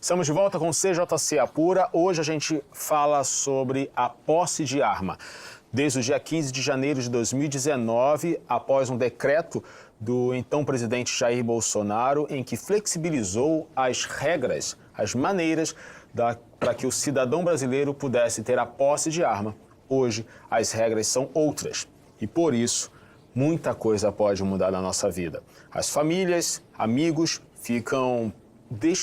Estamos de volta com o CJC Apura. Hoje a gente fala sobre a posse de arma. Desde o dia 15 de janeiro de 2019, após um decreto do então presidente Jair Bolsonaro, em que flexibilizou as regras, as maneiras para que o cidadão brasileiro pudesse ter a posse de arma. Hoje, as regras são outras e, por isso, muita coisa pode mudar na nossa vida. As famílias, amigos ficam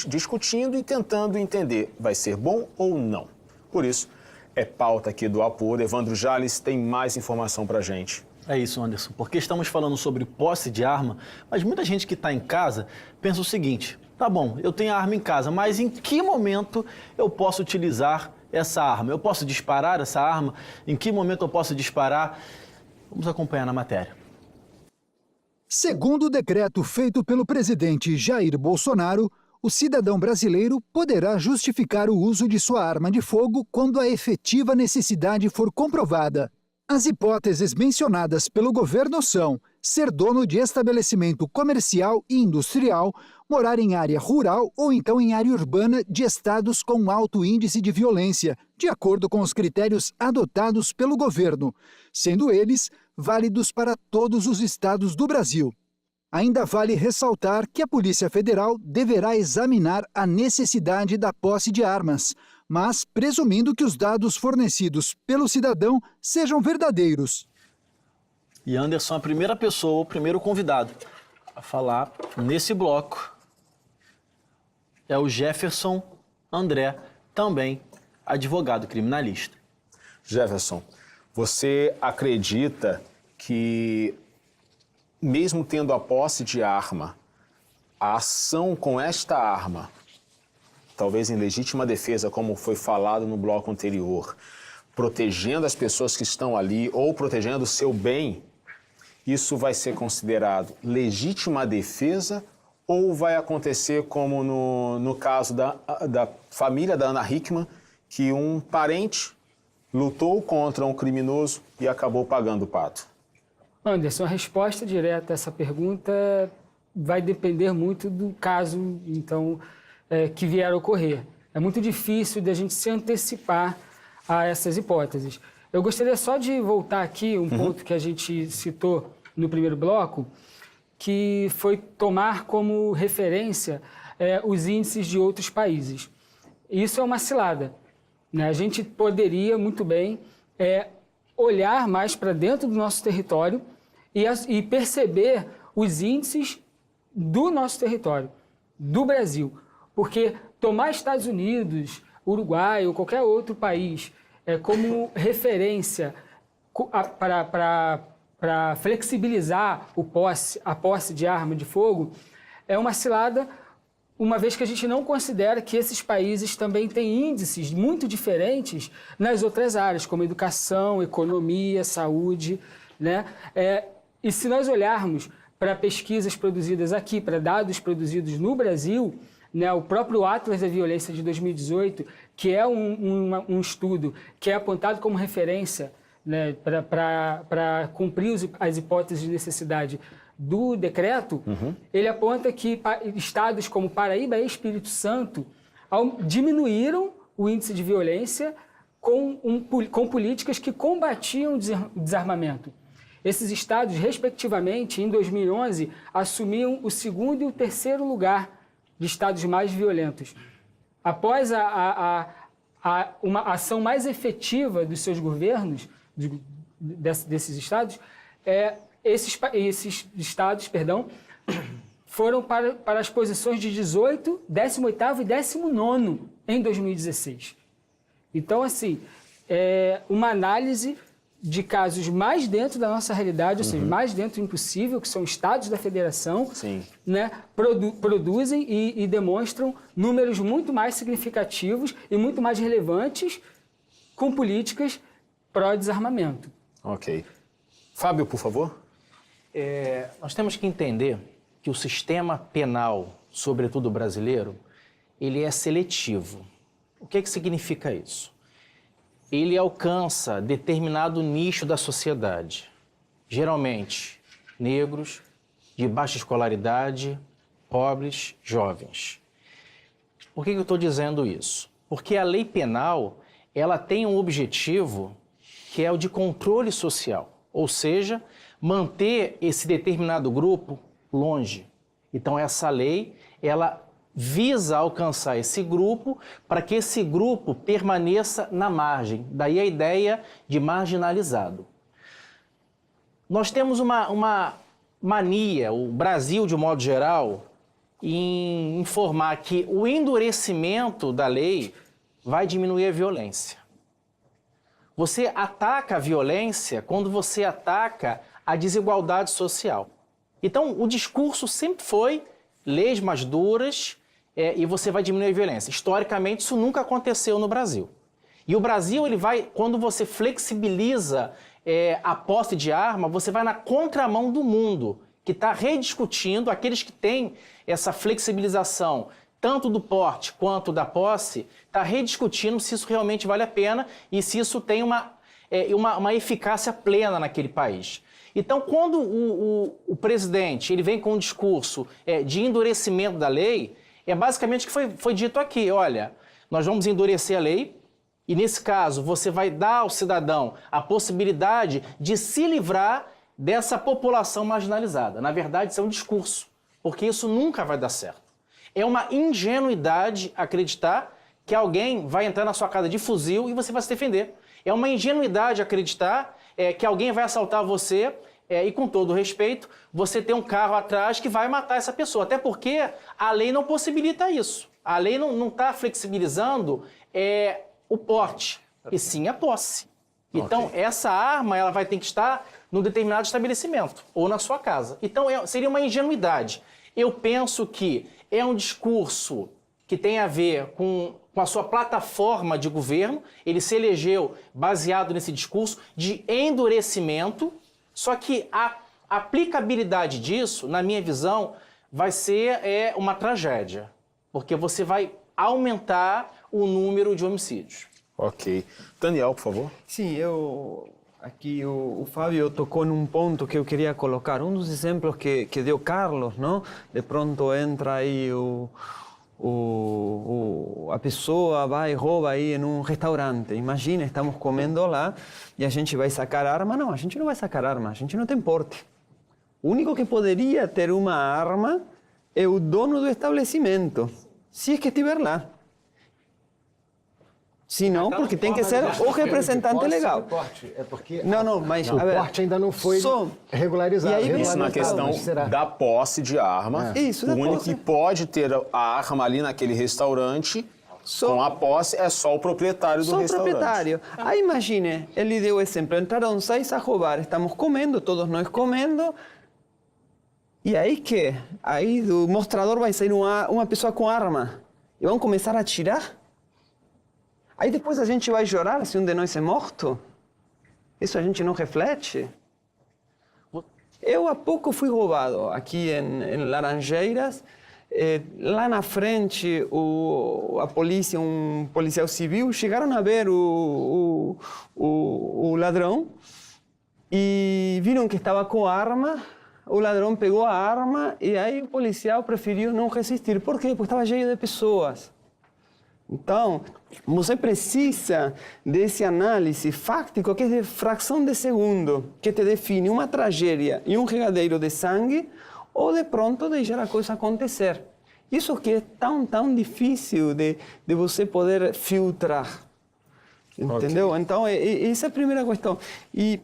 discutindo e tentando entender, vai ser bom ou não. Por isso, é pauta aqui do Apura. Evandro Jales tem mais informação pra gente. É isso, Anderson, porque estamos falando sobre posse de arma, mas muita gente que está em casa pensa o seguinte: tá bom, eu tenho a arma em casa, mas em que momento eu posso utilizar essa arma? Eu posso disparar essa arma? Em que momento eu posso disparar? Vamos acompanhar na matéria. Segundo o decreto feito pelo presidente Jair Bolsonaro, o cidadão brasileiro poderá justificar o uso de sua arma de fogo quando a efetiva necessidade for comprovada. As hipóteses mencionadas pelo governo são ser dono de estabelecimento comercial e industrial, morar em área rural ou então em área urbana de estados com alto índice de violência, de acordo com os critérios adotados pelo governo, sendo eles válidos para todos os estados do Brasil. Ainda vale ressaltar que a Polícia Federal deverá examinar a necessidade da posse de armas, mas presumindo que os dados fornecidos pelo cidadão sejam verdadeiros. E Anderson, a primeira pessoa, o primeiro convidado a falar nesse bloco é o Jefferson André, também advogado criminalista. Jefferson, você acredita que, mesmo tendo a posse de arma, a ação com esta arma, talvez em legítima defesa, como foi falado no bloco anterior, protegendo as pessoas que estão ali ou protegendo o seu bem, isso vai ser considerado legítima defesa ou vai acontecer como no caso da família da Ana Hickman, que um parente lutou contra um criminoso e acabou pagando o pato? Anderson, a resposta direta a essa pergunta vai depender muito do caso, então, que vier a ocorrer. É muito difícil de a gente se antecipar a essas hipóteses. Eu gostaria só de voltar aqui um ponto que a gente citou no primeiro bloco, que foi tomar como referência os índices de outros países. Isso é uma cilada, né? A gente poderia muito bem olhar mais para dentro do nosso território e perceber os índices do nosso território, do Brasil. Porque tomar Estados Unidos, Uruguai ou qualquer outro país como referência para flexibilizar a posse de arma de fogo é uma cilada, uma vez que a gente não considera que esses países também têm índices muito diferentes nas outras áreas, como educação, economia, saúde, né? E se nós olharmos para pesquisas produzidas aqui, para dados produzidos no Brasil, né, o próprio Atlas da Violência de 2018, que é um estudo que é apontado como referência, né, para cumprir as hipóteses de necessidade do decreto, ele aponta que estados como Paraíba e Espírito Santo diminuíram o índice de violência com políticas que combatiam o desarmamento. Esses estados, respectivamente, em 2011, assumiam o segundo e o terceiro lugar de estados mais violentos. Após uma ação mais efetiva dos seus governos, desses estados, esses estados, foram para as posições de 18, 18º e 19º em 2016. Então, assim, uma análise de casos mais dentro da nossa realidade, ou seja, mais dentro do impossível, que são estados da federação, né, produzem e demonstram números muito mais significativos e muito mais relevantes com políticas pró-desarmamento. Ok. Fábio, por favor. Nós temos que entender que o sistema penal, sobretudo brasileiro, ele é seletivo. O que significa isso? Ele alcança determinado nicho da sociedade, geralmente negros, de baixa escolaridade, pobres, jovens. Por que eu estou dizendo isso? Porque a lei penal, ela tem um objetivo que é o de controle social, ou seja, manter esse determinado grupo longe. Então essa lei, ela visa alcançar esse grupo para que esse grupo permaneça na margem. Daí a ideia de marginalizado. Nós temos uma mania, o Brasil de modo geral, em informar que o endurecimento da lei vai diminuir a violência. Você ataca a violência quando você ataca a desigualdade social. Então, o discurso sempre foi leis mais duras e você vai diminuir a violência. Historicamente, isso nunca aconteceu no Brasil. E o Brasil, ele vai, quando você flexibiliza a posse de arma, você vai na contramão do mundo, que está rediscutindo, aqueles que têm essa flexibilização, tanto do porte quanto da posse, está rediscutindo se isso realmente vale a pena e se isso tem uma eficácia plena naquele país. Então, quando o presidente ele vem com um discurso de endurecimento da lei, é basicamente o que foi dito aqui, olha, nós vamos endurecer a lei e, nesse caso, você vai dar ao cidadão a possibilidade de se livrar dessa população marginalizada. Na verdade, isso é um discurso, porque isso nunca vai dar certo. É uma ingenuidade acreditar que alguém vai entrar na sua casa de fuzil e você vai se defender. É uma ingenuidade acreditar que alguém vai assaltar você e, com todo respeito, você tem um carro atrás que vai matar essa pessoa. Até porque a lei não possibilita isso. A lei não está flexibilizando o porte, e sim a posse. Então, essa arma ela vai ter que estar num determinado estabelecimento ou na sua casa. Então, seria uma ingenuidade. Eu penso que é um discurso que tem a ver com a sua plataforma de governo. Ele se elegeu baseado nesse discurso de endurecimento, só que a aplicabilidade disso, na minha visão, vai ser uma tragédia, porque você vai aumentar o número de homicídios. Ok. Daniel, por favor. Sim, aqui o Fábio tocou num ponto que eu queria colocar. Um dos exemplos que deu Carlos, não? De pronto entra aí a pessoa vai e rouba aí em um restaurante. Imagina, estamos comendo lá e a gente vai sacar arma. Não, a gente não vai sacar arma, a gente não tem porte. O único que poderia ter uma arma é o dono do estabelecimento, se é que estiver lá. Se não, porque tem que ser o representante legal. É porque não, mas o porte ainda não foi regularizado. E aí, isso na questão da posse de arma. Isso, o único que pode ter a arma ali naquele restaurante, com a posse, é só o proprietário do restaurante. Só o proprietário. Aí imagine, ele deu o exemplo, entraram 6 a roubar, estamos comendo, todos nós comendo, e aí que? Aí do mostrador vai sair uma pessoa com arma, e vão começar a atirar? Aí depois a gente vai chorar se um de nós é morto? Isso a gente não reflete? Eu há pouco fui roubado aqui em Laranjeiras. Lá na frente, a polícia, um policial civil, chegaram a ver o ladrão e viram que estava com arma. O ladrão pegou a arma e aí o policial preferiu não resistir. Por quê? Porque estava cheio de pessoas. Então, você precisa desse análise fáctico que é de fração de segundo, que te define uma tragédia e um regadeiro de sangue, ou de pronto deixar a coisa acontecer. Isso que é tão difícil de você poder filtrar. Entendeu? Okay. Então, essa é a primeira questão. E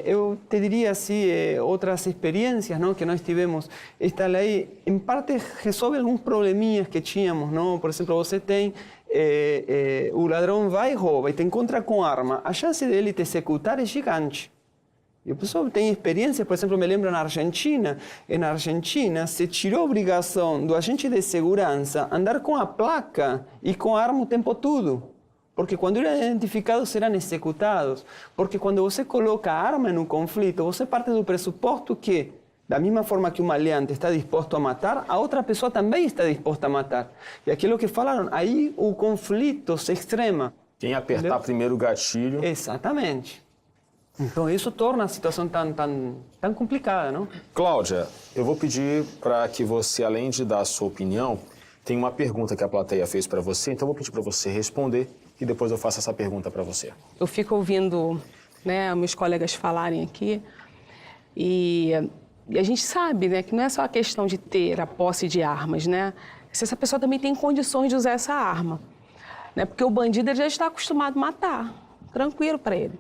eu te diria assim, outras experiências, não, que nós tivemos. Esta lei, em parte, resolve alguns probleminhas que tínhamos. Não? Por exemplo, você tem o ladrão vai e rouba e te encontra com arma. A chance dele te executar é gigante. E o pessoal tem experiência, por exemplo, me lembro na Argentina. Na Argentina, se tirou a obrigação do agente de segurança andar com a placa e com a arma o tempo todo. Porque quando eram identificados, serão executados. Porque quando você coloca a arma em um conflito, você parte do pressuposto que, da mesma forma que um maleante está disposto a matar, a outra pessoa também está disposta a matar. E aquilo que falaram, aí o conflito se extrema. Quem apertar primeiro o gatilho... Exatamente. Então isso torna a situação tão complicada, não? Cláudia, eu vou pedir para que você, além de dar a sua opinião, tem uma pergunta que a plateia fez para você, então eu vou pedir para você responder e depois eu faço essa pergunta para você. Eu fico ouvindo, né, meus colegas falarem aqui e a gente sabe, né, que não é só a questão de ter a posse de armas, né? Se essa pessoa também tem condições de usar essa arma, né? Porque o bandido ele já está acostumado a matar, tranquilo para ele.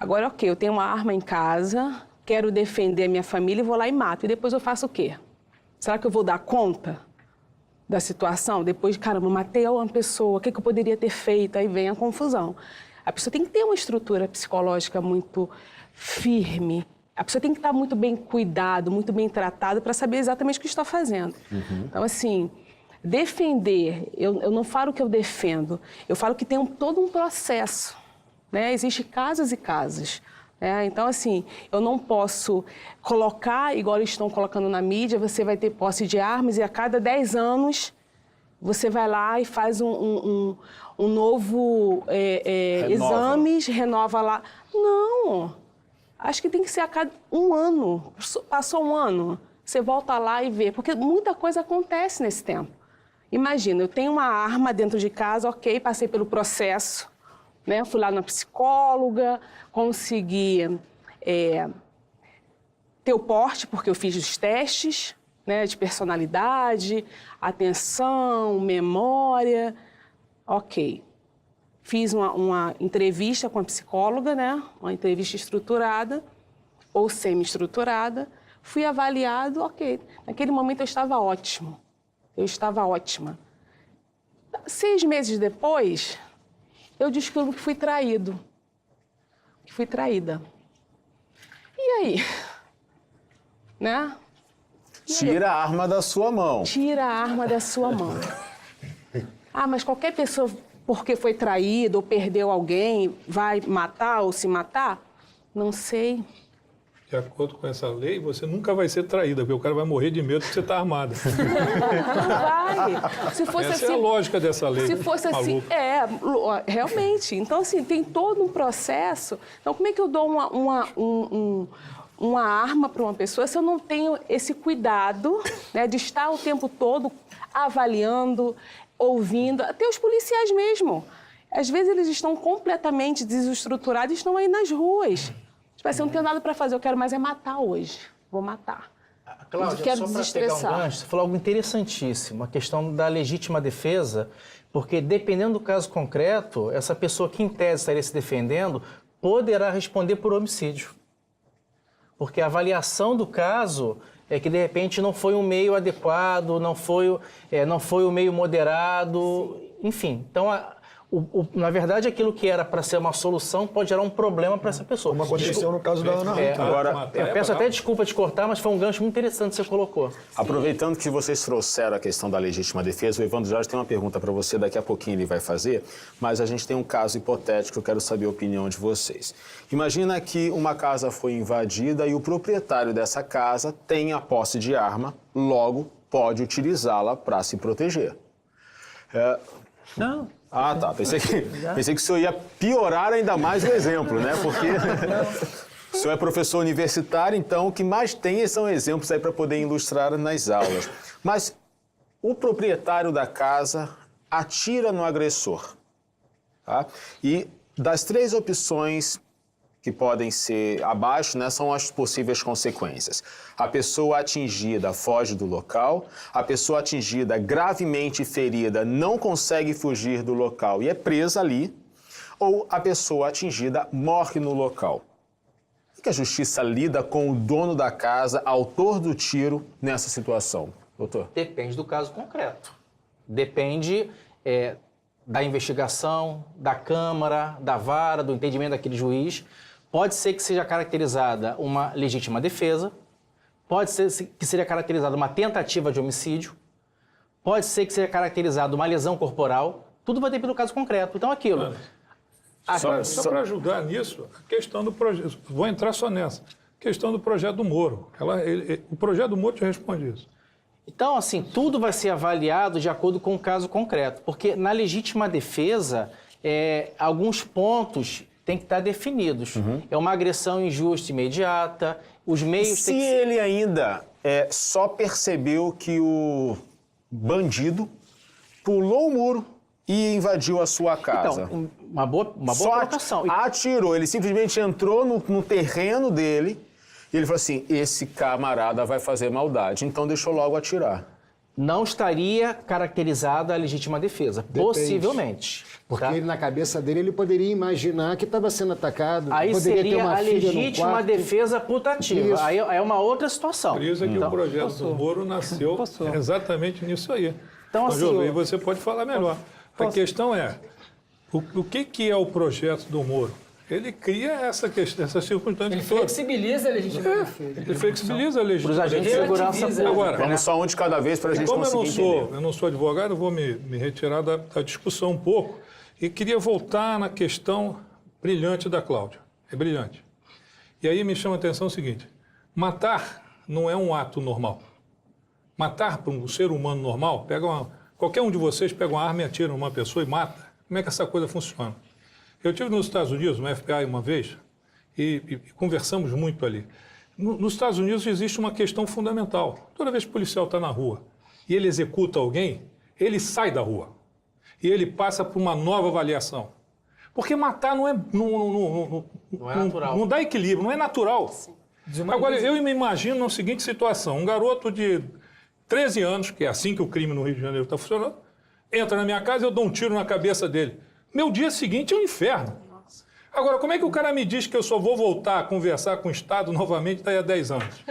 Agora, ok, eu tenho uma arma em casa, quero defender a minha família e vou lá e mato. E depois eu faço o quê? Será que eu vou dar conta da situação? Depois, caramba, matei uma pessoa, o que eu poderia ter feito? Aí vem a confusão. A pessoa tem que ter uma estrutura psicológica muito firme. A pessoa tem que estar muito bem cuidado, muito bem tratado para saber exatamente o que está fazendo. Então, assim, defender, eu não falo que eu defendo, eu falo que tem todo um processo, né? Existem casos e casos. Então, assim, eu não posso colocar, igual eles estão colocando na mídia, você vai ter posse de armas e a cada 10 anos você vai lá e faz um novo exames, renova lá. Não, acho que tem que ser a cada um ano. Passou um ano, você volta lá e vê, porque muita coisa acontece nesse tempo. Imagina, eu tenho uma arma dentro de casa, ok, passei pelo processo, né? Fui lá na psicóloga, consegui ter o porte, porque eu fiz os testes, né, de personalidade, atenção, memória. Ok. Fiz uma entrevista com a psicóloga, né? Uma entrevista estruturada ou semi-estruturada. Fui avaliado, ok. Naquele momento eu estava ótimo. Eu estava ótima. 6 meses depois, eu descubro que fui traído. Que fui traída. E aí? Né? Tira a arma da sua mão. Tira a arma da sua mão. Ah, mas qualquer pessoa, porque foi traída ou perdeu alguém, vai matar ou se matar? Não sei. De acordo com essa lei, você nunca vai ser traída, porque o cara vai morrer de medo porque você está armada. Não vai. Se fosse Essa assim, é a lógica dessa lei. Se fosse assim, realmente. Então, assim, tem todo um processo. Então, como é que eu dou uma arma para uma pessoa se eu não tenho esse cuidado, né, de estar o tempo todo avaliando, ouvindo, até os policiais mesmo. Às vezes eles estão completamente desestruturados e estão aí nas ruas. Tipo assim, eu não tenho nada para fazer, eu quero mais é matar hoje. Vou matar. Cláudia, Quero só para pegar um desestressar. gancho, você falou algo interessantíssimo, a questão da legítima defesa, porque dependendo do caso concreto, essa pessoa que em tese estaria se defendendo poderá responder por homicídio. Porque a avaliação do caso é que, de repente, não foi um meio adequado, não foi o meio moderado, enfim. Então, na verdade, aquilo que era para ser uma solução pode gerar um problema para essa pessoa. Como aconteceu no caso da Ana Rita. Agora, Eu peço até desculpa te cortar, mas foi um gancho muito interessante que você colocou. aproveitando que vocês trouxeram a questão da legítima defesa, o Evandro Jorge tem uma pergunta para você, daqui a pouquinho ele vai fazer, mas a gente tem um caso hipotético, eu quero saber a opinião de vocês. Imagina que uma casa foi invadida e o proprietário dessa casa tem a posse de arma, logo pode utilizá-la para se proteger. Não. Ah, tá. Pensei que o senhor ia piorar ainda mais o exemplo, né? Porque o senhor é professor universitário, então o que mais tem são exemplos aí para poder ilustrar nas aulas. Mas o proprietário da casa atira no agressor, tá? E das 3 opções que podem ser abaixo, né, são as possíveis consequências. A pessoa atingida foge do local, a pessoa atingida gravemente ferida não consegue fugir do local e é presa ali, ou a pessoa atingida morre no local. Como que a justiça lida com o dono da casa, autor do tiro, nessa situação, doutor? Depende do caso concreto. Depende da investigação, da Câmara, da Vara, do entendimento daquele juiz. Pode ser que seja caracterizada uma legítima defesa, pode ser que seja caracterizada uma tentativa de homicídio, pode ser que seja caracterizada uma lesão corporal, tudo vai depender do caso concreto. Então, aquilo... Só para ajudar nisso, a questão do projeto, vou entrar só nessa, a questão do projeto do Moro. O projeto do Moro te responde isso. Então, assim, tudo vai ser avaliado de acordo com o caso concreto, porque na legítima defesa, alguns pontos têm que estar definidos. É uma agressão injusta e imediata, os meios... Se ele ainda só percebeu que o bandido pulou o muro e invadiu a sua casa. Então, uma boa Só colocação. atirou, ele simplesmente entrou no terreno dele e ele falou assim, esse camarada vai fazer maldade, então deixou logo atirar. Não estaria caracterizada a legítima defesa, possivelmente. Porque tá? ele, na cabeça dele, ele poderia imaginar que estava sendo atacado. Aí poderia ter seria uma a filha no legítima quarto. defesa putativa. Isso. Aí é uma outra situação. Por isso é que o projeto do Moro nasceu exatamente nisso aí. Então, assim, Jovem, você pode falar melhor. A questão é, o que é o projeto do Moro? Ele cria essa circunstância Ele toda. flexibiliza a legítima defesa. Ele flexibiliza a Para os legislação. agentes de segurança pública. Agora, Vamos só um de cada vez para a gente como conseguir entender. eu não sou advogado, eu vou me retirar da discussão um pouco e queria voltar na questão brilhante da Cláudia. É brilhante. E aí me chama a atenção o seguinte, matar não é um ato normal. Matar para um ser humano normal, qualquer um de vocês pega uma arma e atira numa pessoa e mata. Como é que essa coisa funciona? Eu estive nos Estados Unidos, no FBI, uma vez, e conversamos muito ali. Nos Estados Unidos existe uma questão fundamental. Toda vez que o policial está na rua e ele executa alguém, ele sai da rua. E ele passa por uma nova avaliação. Porque matar não é natural. Não dá equilíbrio, não é natural. Agora, eu me imagino na seguinte situação. Um garoto de 13 anos, que é assim que o crime no Rio de Janeiro está funcionando, entra na minha casa e eu dou um tiro na cabeça dele. Meu dia seguinte é um inferno. Agora, como é que o cara me diz que eu só vou voltar a conversar com o Estado novamente daí a 10 anos?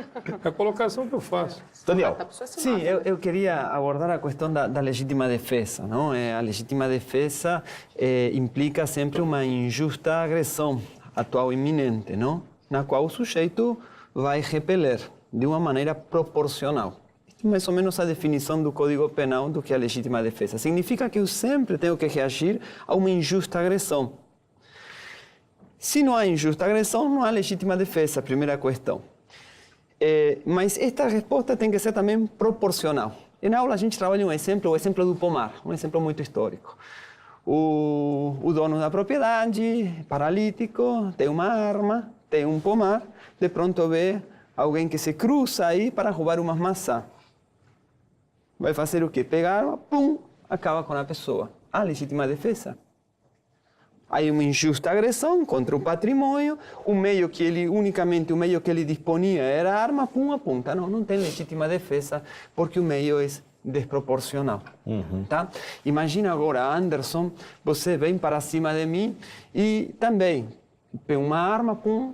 É a colocação que eu faço. Daniel. Sim, eu queria abordar a questão da legítima defesa. Não? A legítima defesa implica sempre uma injusta agressão atual iminente, não? Na qual o sujeito vai repeler de uma maneira proporcional. Mais ou menos a definição do Código Penal do que é a legítima defesa. Significa que eu sempre tenho que reagir a uma injusta agressão. Se não há injusta agressão, não há legítima defesa, primeira questão. Mas esta resposta tem que ser também proporcional. Na aula a gente trabalha um exemplo, o exemplo do pomar, um exemplo muito histórico. O dono da propriedade, paralítico, tem uma arma, tem um pomar, de pronto vê alguém que se cruza aí para roubar umas maçãs. Vai fazer o quê? Pegar a arma, pum, acaba com a pessoa. A legítima defesa. Aí uma injusta agressão contra o patrimônio, unicamente o meio que ele disponia era a arma, pum, apunta. Não tem legítima defesa, porque o meio é desproporcional. Tá? Imagina agora, Anderson, você vem para cima de mim e também tem uma arma, pum,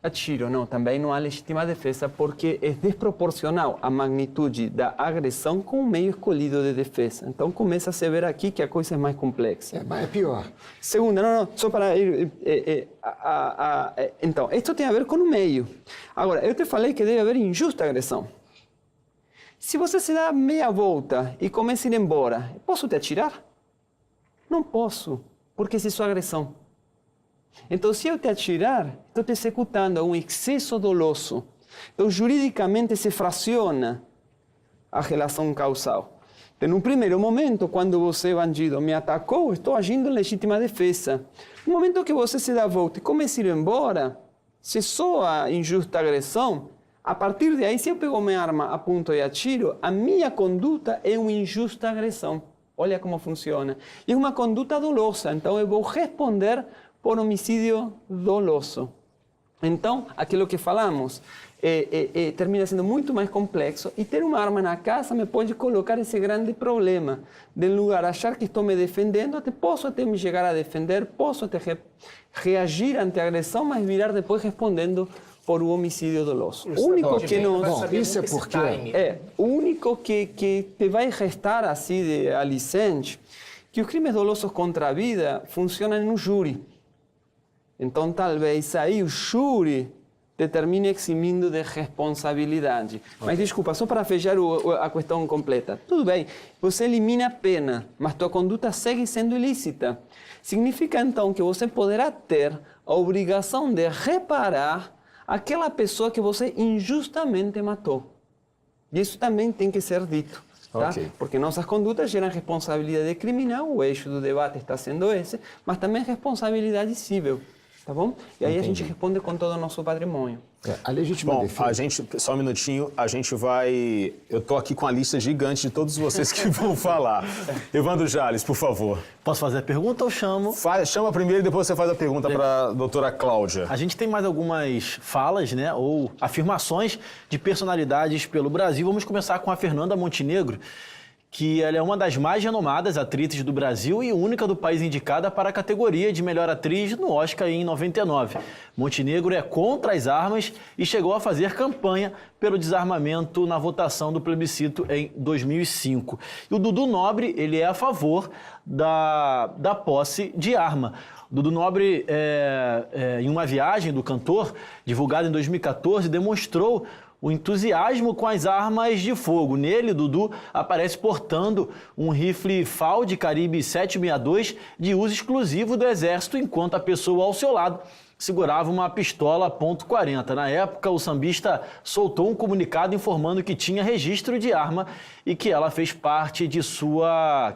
atiro. Não, também não há legítima defesa, porque é desproporcional a magnitude da agressão com o meio escolhido de defesa. Então começa a se ver aqui que a coisa é mais complexa. É pior. Segunda, só para ir... Então, isto tem a ver com o meio. Agora, eu te falei que deve haver injusta agressão. Se você se dá meia volta e começa a ir embora, posso te atirar? Não posso, porque isso é sua agressão. Então, se eu te atirar, estou te executando um excesso doloso. Então, juridicamente se fraciona a relação causal. Então, no primeiro momento, quando você, bandido, me atacou, estou agindo em legítima defesa. No momento que você se dá a volta e começa a ir embora, cessou a injusta agressão, a partir de aí, se eu pego minha arma, apunto e atiro, a minha conduta é uma injusta agressão. Olha como funciona. E é uma conduta dolosa, então eu vou responder por homicídio doloso. Então, aquilo que falamos termina sendo muito mais complexo e ter uma arma na casa me pode colocar esse grande problema de lugar achar que estou me defendendo, posso até me chegar a defender, posso até reagir ante a agressão, mas virar depois respondendo por um homicídio doloso. O único que não... Isso é porque... O único que te vai restar assim de aliciente, que os crimes dolosos contra a vida funcionam no júri. Então, talvez aí o júri te termine eximindo de responsabilidade. Mas, desculpa, só para fechar a questão completa. Tudo bem, você elimina a pena, mas tua conduta segue sendo ilícita. Significa, então, que você poderá ter a obrigação de reparar aquela pessoa que você injustamente matou. E isso também tem que ser dito. Tá? Okay. Porque nossas condutas geram responsabilidade criminal, o eixo do debate está sendo esse, mas também responsabilidade civil. tá bom? E aí a gente responde com todo o nosso patrimônio. A legítima Bom, defesa. a gente, só um minutinho, a gente vai... Eu tô aqui com a lista gigante de todos vocês que vão falar. Evandro Jales, por favor. Posso fazer a pergunta ou chamo? Chama primeiro e depois você faz a pergunta para a doutora Cláudia. A gente tem mais algumas falas, né, ou afirmações de personalidades pelo Brasil. Vamos começar com a Fernanda Montenegro, que ela é uma das mais renomadas atrizes do Brasil e única do país indicada para a categoria de melhor atriz no Oscar em 99. Montenegro é contra as armas e chegou a fazer campanha pelo desarmamento na votação do plebiscito em 2005. E o Dudu Nobre, ele é a favor da posse de arma. Dudu Nobre, em uma viagem do cantor, divulgada em 2014, demonstrou o entusiasmo com as armas de fogo. Nele, Dudu aparece portando um rifle FAL de calibre 7.62 de uso exclusivo do Exército, enquanto a pessoa ao seu lado segurava uma pistola .40. Na época, o sambista soltou um comunicado informando que tinha registro de arma e que ela faz parte de sua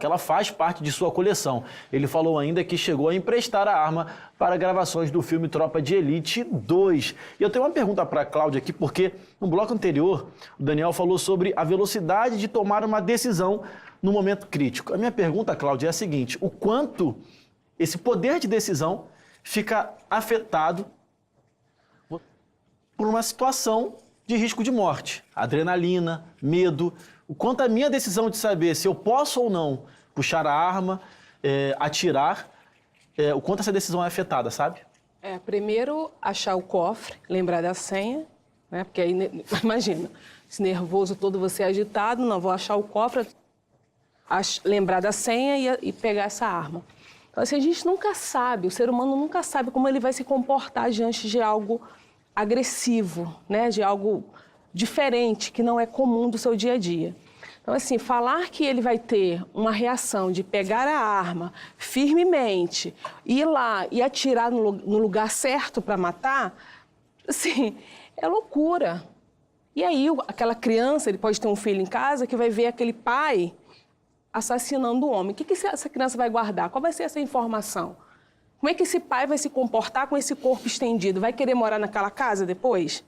coleção. Ele falou ainda que chegou a emprestar a arma para gravações do filme Tropa de Elite 2. E eu tenho uma pergunta para a Cláudia aqui, porque no bloco anterior, o Daniel falou sobre a velocidade de tomar uma decisão no momento crítico. A minha pergunta, Cláudia, é a seguinte: o quanto esse poder de decisão fica afetado por uma situação de risco de morte? Adrenalina, medo. O quanto a minha decisão de saber se eu posso ou não puxar a arma, atirar, o quanto essa decisão é afetada, sabe? Primeiro, achar o cofre, lembrar da senha, né? Porque aí, imagina, esse nervoso todo, você agitado, não, vou achar o cofre, lembrar da senha e pegar essa arma. Então, assim, a gente nunca sabe, o ser humano nunca sabe como ele vai se comportar diante de algo agressivo, né? De algo diferente, que não é comum do seu dia a dia. Então, assim, falar que ele vai ter uma reação de pegar a arma firmemente, ir lá e atirar no lugar certo para matar, assim, é loucura. E aí, aquela criança, ele pode ter um filho em casa que vai ver aquele pai assassinando o homem. O que essa criança vai guardar? Qual vai ser essa informação? Como é que esse pai vai se comportar com esse corpo estendido? Vai querer morar naquela casa depois?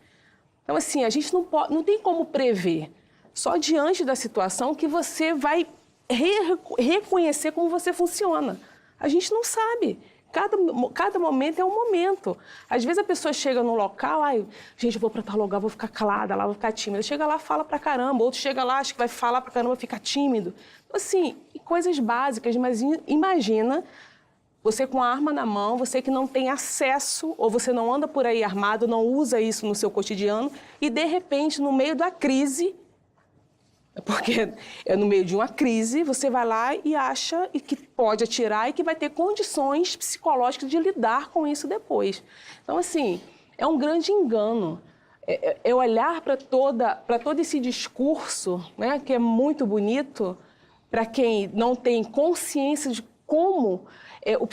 Então, assim, a gente não tem como prever. Só diante da situação que você vai reconhecer como você funciona. A gente não sabe. Cada momento é um momento. Às vezes a pessoa chega num local, gente, eu vou para tal lugar, vou ficar calada lá, vou ficar tímida. Chega lá, fala pra caramba. Outro chega lá, acha que vai falar pra caramba, fica tímido. Assim, coisas básicas, mas imagina você com a arma na mão, você que não tem acesso, ou você não anda por aí armado, não usa isso no seu cotidiano, e de repente, no meio da crise, porque no meio de uma crise, você vai lá e acha que pode atirar e que vai ter condições psicológicas de lidar com isso depois. Então, assim, é um grande engano. É olhar para todo esse discurso, né, que é muito bonito, para quem não tem consciência de como o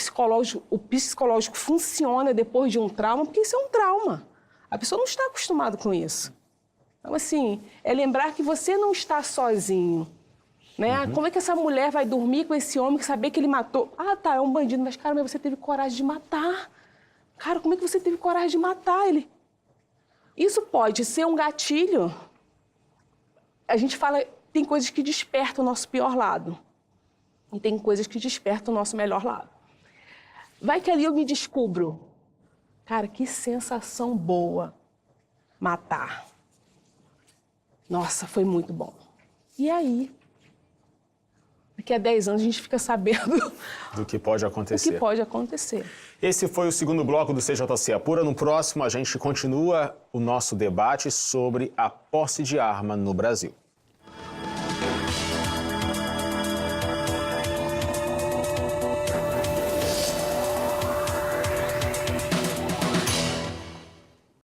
psicológico funciona depois de um trauma, porque isso é um trauma. A pessoa não está acostumada com isso. Então, assim, é lembrar que você não está sozinho, né? Como é que essa mulher vai dormir com esse homem, saber que ele matou? Tá, é um bandido, mas, cara, você teve coragem de matar. Cara, como é que você teve coragem de matar ele? Isso pode ser um gatilho. A gente fala, tem coisas que despertam o nosso pior lado. E tem coisas que despertam o nosso melhor lado. Vai que ali eu me descubro. Cara, que sensação boa matar. Nossa, foi muito bom. E aí? Daqui a 10 anos a gente fica sabendo do que pode acontecer. O que pode acontecer. Esse foi o segundo bloco do CJC Apura. No próximo, a gente continua o nosso debate sobre a posse de arma no Brasil.